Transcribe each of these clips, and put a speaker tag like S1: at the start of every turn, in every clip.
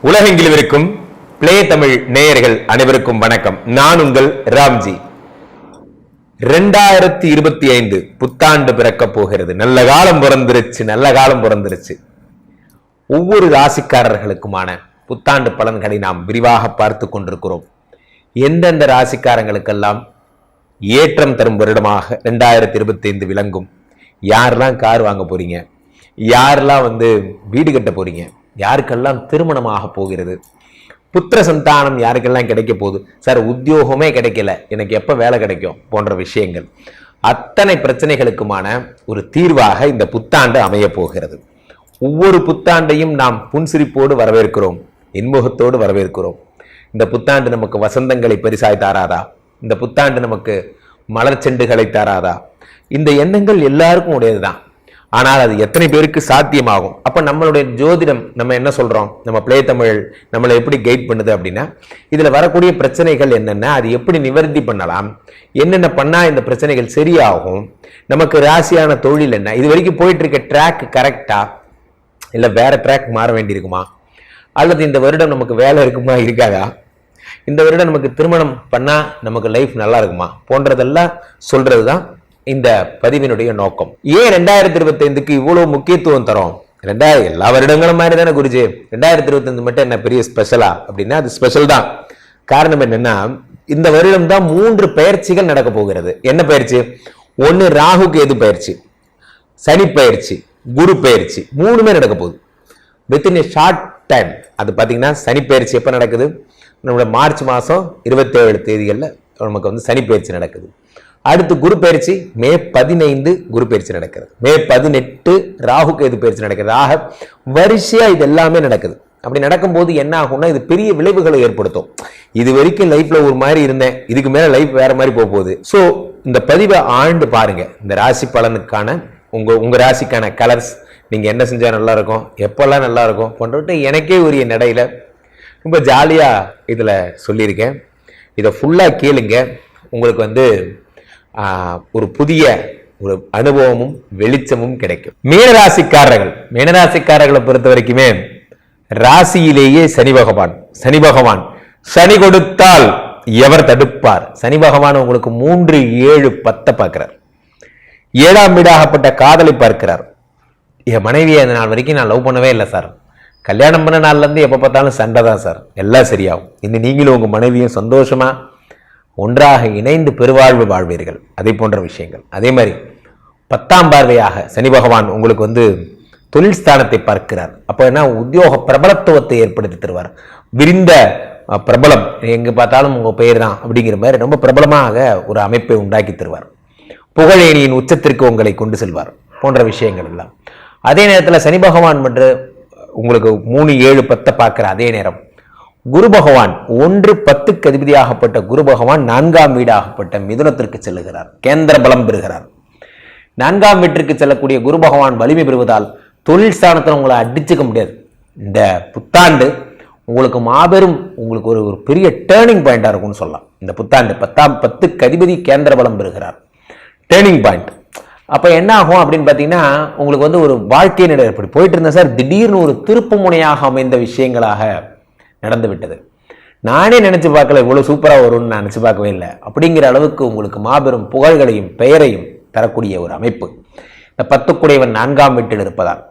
S1: உலகெங்கிலும் இருக்கும் பிளே தமிழ் நேயர்கள் அனைவருக்கும் வணக்கம். நான் உங்கள் ராம்ஜி. 2025 புத்தாண்டு பிறக்க போகிறது. நல்ல காலம் பிறந்துருச்சு. ஒவ்வொரு ராசிக்காரர்களுக்குமான புத்தாண்டு பலன்களை நாம் விரிவாக பார்த்து கொண்டிருக்கிறோம். எந்தெந்த ராசிக்காரங்களுக்கெல்லாம் ஏற்றம் தரும் வருடமாக 2025 விளங்கும், யாரெல்லாம் கார் வாங்க போறீங்க, யாரெல்லாம் வீடு கட்ட போறீங்க, யாருக்கெல்லாம் திருமணமாக போகிறது, புத்திர சந்தானம் யாருக்கெல்லாம் கிடைக்க போகுது, சார் உத்தியோகமே கிடைக்கல, எனக்கு எப்போ வேலை கிடைக்கும் போன்ற விஷயங்கள், அத்தனை பிரச்சனைகளுக்குமான ஒரு தீர்வாக இந்த புத்தாண்டு அமைய போகிறது. ஒவ்வொரு புத்தாண்டையும் நாம் புன்சிரிப்போடு வரவேற்கிறோம், இன்முகத்தோடு வரவேற்கிறோம். இந்த புத்தாண்டு நமக்கு வசந்தங்களை பரிசாய் தாராதா? இந்த புத்தாண்டு நமக்கு மலர் செண்டுகளை தாராதா? இந்த எண்ணங்கள் எல்லாருக்கும் உடையதுதான். ஆனால் அது எத்தனை பேருக்கு சாத்தியமாகும்? அப்ப நம்மளுடைய ஜோதிடம் நம்ம என்ன சொல்றோம், நம்ம பிளே தமிழ் நம்மளை எப்படி கைட் பண்ணுது அப்படின்னா, இதுல வரக்கூடிய பிரச்சனைகள் என்னென்ன, அது எப்படி நிவர்த்தி பண்ணலாம், என்னென்ன பண்ணா இந்த பிரச்சனைகள் சரியாகும், நமக்கு ராசியான தொழில் என்ன, இது வரைக்கும் போயிட்டு இருக்க ட்ராக் கரெக்டா இல்ல வேற ட்ராக் மாற வேண்டியிருக்குமா, அல்லது இந்த வருடம் நமக்கு வேலை இருக்குமா இருக்காதா, இந்த வருடம் நமக்கு திருமணம் பண்ணா நமக்கு லைஃப் நல்லா இருக்குமா போன்றதெல்லாம் சொல்றதுதான் இந்த பதிவினுடைய நோக்கம். ஏன் 2025க்கு இவ்வளவு முக்கியத்துவம் தரோம்? எல்லா வருடங்களும் மாதிரி தானே குருஜி, 2025 மட்டும் என்ன பெரிய ஸ்பெஷலா அப்படின்னா அது ஸ்பெஷல் தான். காரணம் என்னன்னா, இந்த வருடம் தான் 3 பயிற்சிகள் நடக்க போகிறது. என்ன பயிற்சி? ஒன்னு ராகு கேது பயிற்சி, சனி பயிற்சி, குரு பயிற்சி, 3மே நடக்க போகுது வித்தின் ஏ ஷார்ட் டைம். அது பாத்தீங்கன்னா சனி பயிற்சி எப்ப நடக்குது? நம்மளோட மார்ச் மாசம் 27 தேதிகள்ல நமக்கு சனி பயிற்சி நடக்குது. அடுத்து குரு பயிற்சி மே 15 குரு பயிற்சி நடக்கிறது. மே 18 ராகு கேது பயிற்சி நடக்கிறது. ஆக வரிசையா இது எல்லாமே நடக்குது. அப்படி நடக்கும்போது என்ன ஆகும்னா, இது பெரிய விளைவுகளை ஏற்படுத்தும். இது வரைக்கும் லைஃப்ல ஒரு மாதிரி இருந்தேன், இதுக்கு மேல லைஃப் வேற மாதிரி போக போகுது. ஸோ இந்த பதிவை ஆழ்ந்து பாருங்க. இந்த ராசி பலனுக்கான உங்க ராசிக்கான கலர்ஸ், நீங்க என்ன செஞ்சா நல்லா இருக்கும், எப்பெல்லாம் நல்லா இருக்கும் போன்றவற்றை எனக்கே உரிய நடையில ரொம்ப ஜாலியா இதுல சொல்லியிருக்கேன். இதை ஃபுல்லா கேளுங்க. உங்களுக்கு ஒரு புதிய ஒரு அனுபவமும் வெளிச்சமும் கிடைக்கும். மீனராசிக்காரர்களை பொறுத்த வரைக்குமே ராசியிலேயே சனி பகவான் சனி கொடுத்தால் எவர் தடுப்பார்? சனி பகவான் உங்களுக்கு 3, 7, 10 பார்க்கிறார். 7ஆம் வீடாகப்பட்ட காதலை பார்க்கிறார். என் மனைவியை அந்த நாள் வரைக்கும் நான் லவ் பண்ணவே இல்லை சார், கல்யாணம் பண்ண நாள்ல இருந்து எப்ப பார்த்தாலும் சண்டை தான் சார், எல்லாம் சரியாகும், இன்னும் நீங்களும் உங்க மனைவியும் சந்தோஷமா ஒன்றாக இணைந்து பெருவாழ்வு வாழ்வீர்கள். அதே போன்ற விஷயங்கள். அதே மாதிரி 10ஆம் பார்வையாக சனி பகவான் உங்களுக்கு தொழில் ஸ்தானத்தை பார்க்கிறார். அப்போ என்ன, உத்தியோக பிரபலத்துவத்தை ஏற்படுத்தி தருவார். விரிந்த பிரபலம், எங்க பார்த்தாலும் உங்க பெயர் தான் அப்படிங்கிற மாதிரி ரொம்ப பிரபலமாக ஒரு அமைப்பை உண்டாக்கி தருவார். புகழேணியின் உச்சத்திற்கு உங்களை கொண்டு செல்வார் போன்ற விஷயங்கள் எல்லாம். அதே நேரத்தில் சனி பகவான் உங்களுக்கு 3, 7, 10 பார்க்கிற அதே நேரம் குரு பகவான் 1, 10க்கு அதிபதியாகப்பட்ட குரு பகவான் 4ஆம் வீடாகப்பட்ட மிதுனத்திற்கு செல்லுகிறார். கேந்திர பலம் பெறுகிறார். 4ஆம் வீட்டிற்கு செல்லக்கூடிய குரு பகவான் வலிமை பெறுவதால் தொழில் ஸ்தானத்தில் உங்களை அடிச்சுக்க முடியாது. இந்த புத்தாண்டு உங்களுக்கு மாபெரும் உங்களுக்கு ஒரு பெரிய டேர்னிங் பாயிண்டா இருக்கும்னு சொல்லலாம். இந்த புத்தாண்டு 10க்கு அதிபதி கேந்திர பலம் பெறுகிறார், டேர்னிங் பாயிண்ட். அப்ப என்ன ஆகும் அப்படின்னு பாத்தீங்கன்னா, உங்களுக்கு ஒரு வாழ்க்கை நிலை எப்படி போயிட்டு இருந்த சார், திடீர்னு ஒரு திருப்பு முனையாக அமைந்த விஷயங்களாக நடந்து விட்டது. நானே நினைச்சு பார்க்கல, இவ்வளவு சூப்பரா வரும்னு நான் நினைச்சு பார்க்கவே இல்லை. அப்படிங்கிற அளவுக்கு உங்களுக்கு மாபெரும் புகழ்களையும் பெயரையும் தரக்கூடிய ஒரு அமைப்பு இந்த 10க்குடையவன் 4ஆம் வீட்டில் இருப்பதால்.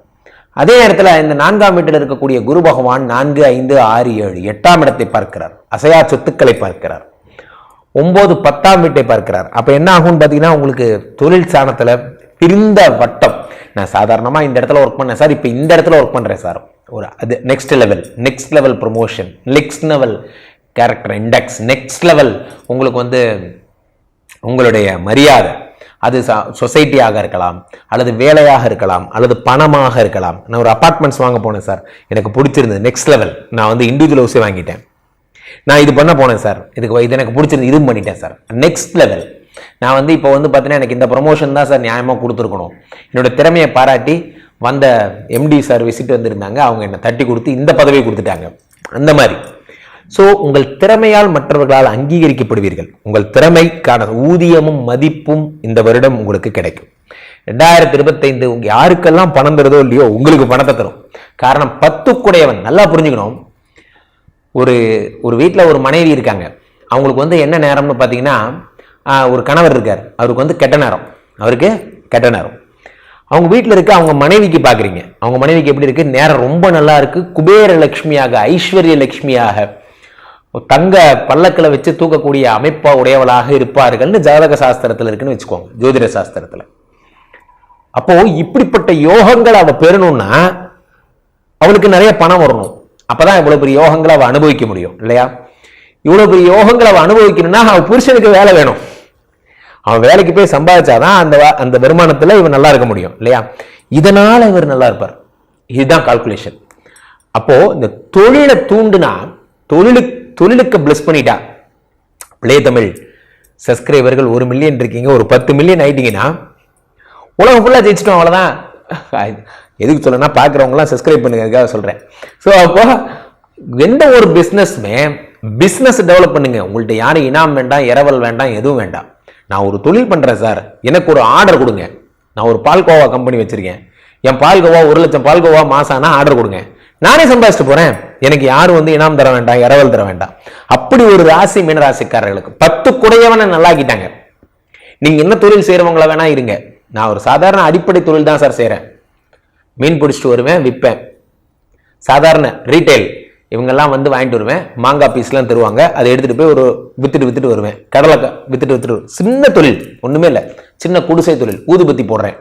S1: அதே நேரத்தில் இந்த 4ஆம் வீட்டில் இருக்கக்கூடிய குரு பகவான் 4, 5, 6, 7, 8ஆம் இடத்தை பார்க்கிறார். அசையா சொத்துக்களை பார்க்கிறார். 9, 10ஆம் வீட்டை பார்க்கிறார். அப்ப என்ன ஆகும்னு பாத்தீங்கன்னா, உங்களுக்கு தொழில் ஸ்தானத்துல பிரிந்த வட்டம். நான் சாதாரணமா இந்த இடத்துல ஒர்க் பண்ணேன் சார், இப்ப இந்த இடத்துல ஒர்க் பண்றேன் சார், ஒரு அது next level promotion, next level character index, next level உங்களுக்கு உங்களுடைய மரியாதை, அது சொசைட்டியாக இருக்கலாம், அல்லது வேலையாக இருக்கலாம், அல்லது பணமாக இருக்கலாம். நான் ஒரு அபார்ட்மெண்ட்ஸ் வாங்க போனேன் சார், எனக்கு பிடிச்சிருந்தது, நெக்ஸ்ட் லெவல். நான் இண்டிவிஜுவல் ஹவுஸே வாங்கிட்டேன். நான் இது பண்ண போனேன் சார், இது எனக்கு பிடிச்சிருந்து, இதுவும் பண்ணிட்டேன் சார், நெக்ஸ்ட் லெவல். நான் இப்போ பார்த்தீங்கன்னா எனக்கு இந்த ப்ரமோஷன் தான் சார் நியாயமாக கொடுத்துருக்கணும். என்னோட திறமையை பாராட்டி வந்த எம்டி சார் விசிட் வந்திருந்தாங்க, அவங்க என்னை தட்டி கொடுத்து இந்த பதவியை கொடுத்துட்டாங்க. அந்த மாதிரி. ஸோ உங்கள் திறமையால் மற்றவர்களால் அங்கீகரிக்கப்படுவீர்கள். உங்கள் திறமைக்கான ஊதியமும் மதிப்பும் இந்த வருடம் உங்களுக்கு கிடைக்கும். 2025 யாருக்கெல்லாம் பணம் தருதோ இல்லையோ உங்களுக்கு பணத்தை தரும். காரணம் 10க்குடையவன், நல்லா புரிஞ்சுக்கணும், ஒரு ஒரு வீட்டில் ஒரு மனைவி இருக்காங்க. அவங்களுக்கு வந்து என்ன நேரம்னு பார்த்தீங்கன்னா, ஒரு கணவர் இருக்கார், அவருக்கு வந்து கெட்ட நேரம், அவருக்கு கெட்ட நேரம். அவங்க வீட்டில் இருக்க அவங்க மனைவிக்கு பார்க்குறீங்க, அவங்க மனைவிக்கு எப்படி இருக்குது, நேரம் ரொம்ப நல்லா இருக்குது, குபேர லட்சுமியாக, ஐஸ்வர்ய லட்சுமியாக, தங்க பல்லக்கில் வச்சு தூக்கக்கூடிய அமைப்பா உடையவளாக இருப்பார்கள்னு ஜாதக சாஸ்திரத்தில் இருக்குன்னு வச்சுக்கோங்க, ஜோதிட சாஸ்திரத்தில். அப்போ இப்படிப்பட்ட யோகங்கள் அவள் பெறணும்னா அவளுக்கு நிறைய பணம் வரணும். அப்பதான் இவ்வளவு பெரிய யோகங்களை அவள் அனுபவிக்க முடியும் இல்லையா? இவ்வளவு பெரிய யோகங்களை அவள் அனுபவிக்கணும்னா அவள் புருஷனுக்கு வேலை வேணும். அவன் வேலைக்கு போய் சம்பாதிச்சாதான் அந்த வருமானத்துல இவன் நல்லா இருக்க முடியும் இல்லையா? இதனால இவர் நல்லா இருப்பார். இதுதான் கால்குலேஷன். அப்போ இந்த தொழிலை தூண்டுனா, தொழிலுக்கு பிளஸ் பண்ணிட்டா, பிளே தமிழ் சப்ஸ்கிரைபர்கள் 1 மில்லியன் இருக்கீங்க, ஒரு 10 மில்லியன் ஆயிட்டீங்கன்னா உலகம் ஃபுல்லா ஜெயிச்சிட்டோம், அவ்வளவுதான். எதுக்கு சொல்லணும்னா பார்க்குறவங்களாம் சப்ஸ்கிரைப் பண்ணுங்கிறதுக்காக சொல்கிறேன். ஸோ அப்போ எந்த ஒரு பிஸ்னஸ் டெவலப் பண்ணுங்க. உங்கள்கிட்ட யாரும் இனாம் வேண்டாம், இரவல் வேண்டாம், எதுவும் வேண்டாம். நான் ஒரு தொழில் பண்ணுறேன் சார், எனக்கு ஒரு ஆர்டர் கொடுங்க. நான் ஒரு பால்கோவா கம்பெனி வச்சுருக்கேன், என் பால்கோவா 1 லட்சம் பால்கோவா மாசானா ஆர்டர் கொடுங்க, நானே சம்பாதிச்சுட்டு போகிறேன், எனக்கு யாரும் வந்து இனாம் தர வேண்டாம், இரவல் தர வேண்டாம். அப்படி ஒரு ராசி மீனராசிக்காரர்களுக்கு 10 குடையவனை நல்லாக்கிட்டாங்க. நீங்கள் என்ன தொழில் செய்கிறவங்கள வேணா இருங்க. நான் ஒரு சாதாரண அடிப்படை தொழில் தான் சார் செய்கிறேன், மீன் பிடிச்சிட்டு வருவேன், விற்பேன், சாதாரண ரீட்டைல், இவங்கெல்லாம் வந்து வாங்கிட்டு வருவேன், மாங்காய் பீஸ்லாம் தருவாங்க, அதை எடுத்துகிட்டு போய் ஒரு வித்துட்டு வருவேன், கடலை வித்துட்டு சின்ன தொழில், ஒன்றுமே இல்லை, சின்ன குடிசை தொழில், ஊதுபத்தி போடுறேன்,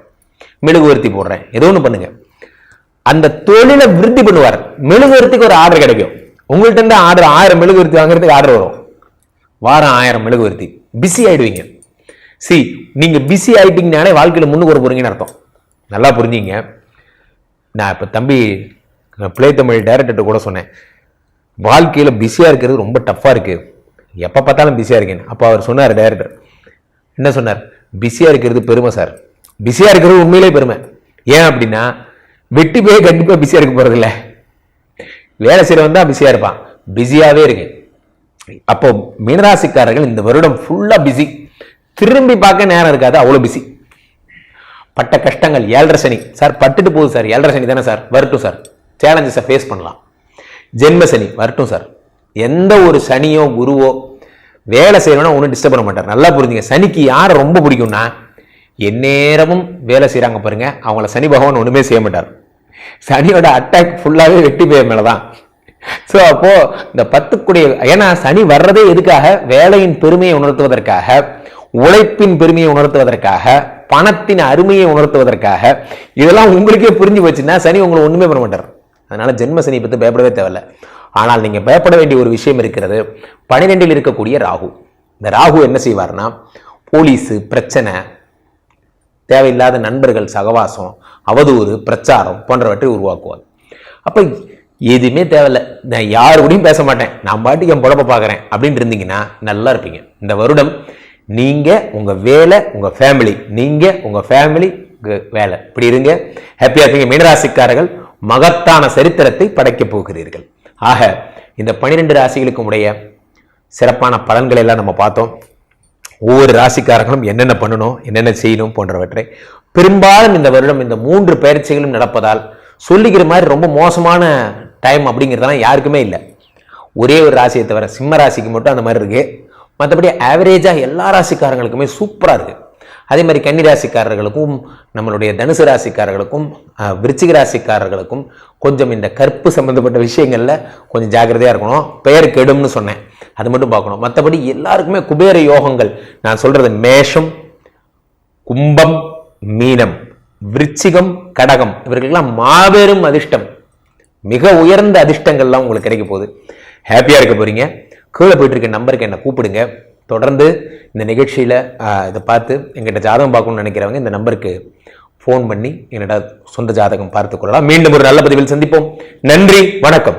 S1: மெழுகுவர்த்தி போடுறேன், ஏதோ ஒன்று பண்ணுங்க. அந்த தொழிலை விருத்தி பண்ணுவார். மெழுகுவர்த்திக்கு ஒரு ஆர்டர் கிடைக்கும். உங்கள்கிட்ட இருந்து ஆர்டர் 1000 மெழுகுவர்த்தி வாங்குறதுக்கு ஆர்டர் வரும், வாரம் 1000 மெழுகுவர்த்தி. பிஸி ஆயிடுவீங்க. நீங்க பிஸி ஆயிட்டீங்கனாலே வாழ்க்கையில் முன்னுக்கு வர போறீங்கன்னு அர்த்தம். நல்லா புரிஞ்சுங்க. நான் இப்போ தம்பி பிளே தமிழ் டைரக்டர்கிட்ட கூட சொன்னேன், வாழ்க்கையில் பிஸியாக இருக்கிறது ரொம்ப டஃப்பாக இருக்குது, எப்போ பார்த்தாலும் பிஸியாக இருக்கேன்னு. அப்போ அவர் சொன்னார், டைரக்டர் என்ன சொன்னார், பிஸியாக இருக்கிறது பெருமை சார், பிஸியாக இருக்கிறது உண்மையிலே பெருமை. ஏன் அப்படின்னா வெட்டி போய் கண்டிப்பாக பிஸியாக இருக்க போகிறது இல்லை, வேலை செய்கிறவன் தான் பிஸியாக இருப்பான், பிஸியாகவே இருக்கு. அப்போ மீனராசிக்காரர்கள் இந்த வருடம் ஃபுல்லாக பிஸி, திரும்பி பார்க்க நேரம் இருக்காது, அவ்வளோ பிஸி. பட்ட கஷ்டங்கள், 7.5 சனி சார் பட்டுட்டு போகுது சார், 7.5 சனி தானே சார், வரட்டும் சார், சேலஞ்சஸை ஃபேஸ் பண்ணலாம். ஜென்ம சனி வரட்டும் சார். எந்த ஒரு சனியோ குருவோ வேலை செய்யணும்னா ஒன்றும் டிஸ்டர்ப் பண்ண மாட்டார். நல்லா புரிஞ்சுங்க. சனிக்கு யாரை ரொம்ப பிடிக்கும்னா, எந்நேரமும் வேலை செய்கிறாங்க பாருங்க, அவங்கள சனி பகவான் ஒன்றுமே செய்ய மாட்டார். சனியோட அட்டாக் ஃபுல்லாகவே வெட்டி போய் மேலே தான். ஸோ அப்போ இந்த 10 குடைய, ஏன்னா சனி வர்றதே எதுக்காக, வேலையின் பெருமையை உணர்த்துவதற்காக, உழைப்பின் பெருமையை உணர்த்துவதற்காக, பணத்தின் அருமையை உணர்த்துவதற்காக. இதெல்லாம் உங்களுக்கே புரிஞ்சு போச்சுன்னா சனி உங்களை ஒண்ணுமே பண்ண மாட்டார். அதனால ஜென்ம சனி பற்றி பயப்படவே தேவையில்லை. ஆனால் நீங்க பயப்பட வேண்டிய ஒரு விஷயம் இருக்கிறது, 12இல் இருக்கக்கூடிய ராகு. இந்த ராகு என்ன செய்வார்னா, போலீஸு பிரச்சனை, தேவையில்லாத நண்பர்கள் சகவாசம், அவதூறு, பிரச்சாரம் போன்றவற்றை உருவாக்குவார். அப்ப எதுவுமே தேவையில்லை, நான் யாருக்கூடையும் பேச மாட்டேன், நான் பாட்டுக்கு என் பொழப்ப பார்க்குறேன் அப்படின்னு இருந்தீங்கன்னா நல்லா இருப்பீங்க. இந்த வருடம் நீங்க உங்க வேலை, உங்க ஃபேமிலி, நீங்க உங்க ஃபேமிலி வேலை, இப்படி இருங்க, ஹாப்பியா இருப்பீங்க. மீனராசிக்காரர்கள் மகத்தான சரித்திரத்தை படைக்க போகிறீர்கள். ஆக இந்த 12 ராசிகளுக்கும் உடைய சிறப்பான பலன்களை எல்லாம் நம்ம பார்த்தோம். ஒவ்வொரு ராசிக்காரர்களும் என்னென்ன பண்ணணும், என்னென்ன செய்யணும் போன்றவற்றை. பெரும்பாலும் இந்த வருடம் இந்த 3 பயிற்சிகளும் நடப்பதால் சொல்லிக்கிற மாதிரி ரொம்ப மோசமான டைம் அப்படிங்கிறதெல்லாம் யாருக்குமே இல்லை. ஒரே ஒரு ராசியை தவிர சிம்ம ராசிக்கு மட்டும் அந்த மாதிரி இருக்கு. மற்றபடி ஆவரேஜாக எல்லா ராசிக்காரங்களுக்குமே சூப்பராக இருக்குது. அதே மாதிரி கன்னி ராசிக்காரர்களுக்கும், நம்மளுடைய தனுசு ராசிக்காரர்களுக்கும், விருச்சிக ராசிக்காரர்களுக்கும் கொஞ்சம் இந்த கற்பு சம்பந்தப்பட்ட விஷயங்களில் கொஞ்சம் ஜாக்கிரதையாக இருக்கணும். பெயர் கெடும்னு சொன்னேன், அது மட்டும் பார்க்கணும். மற்றபடி எல்லாருக்குமே குபேர யோகங்கள். நான் சொல்கிறது மேஷம், கும்பம், மீனம், விருச்சிகம், கடகம், இவர்களுக்கெல்லாம் மாபெரும் அதிர்ஷ்டம், மிக உயர்ந்த அதிர்ஷ்டங்கள்லாம் உங்களுக்கு கிடைக்க போகுது. ஹாப்பியாக இருக்க போகிறீங்க. கீழே போயிட்டு இருக்க நம்பருக்கு என்னை கூப்பிடுங்க. தொடர்ந்து இந்த நிகழ்ச்சியில் இதை பார்த்து எங்கிட்ட ஜாதகம் பார்க்கணும்னு நினைக்கிறவங்க இந்த நம்பருக்கு ஃபோன் பண்ணி என்னோட சொந்த ஜாதகம் பார்த்துக் கொள்ளலாம். மீண்டும் ஒரு நல்ல பதிவில் சந்திப்போம். நன்றி, வணக்கம்.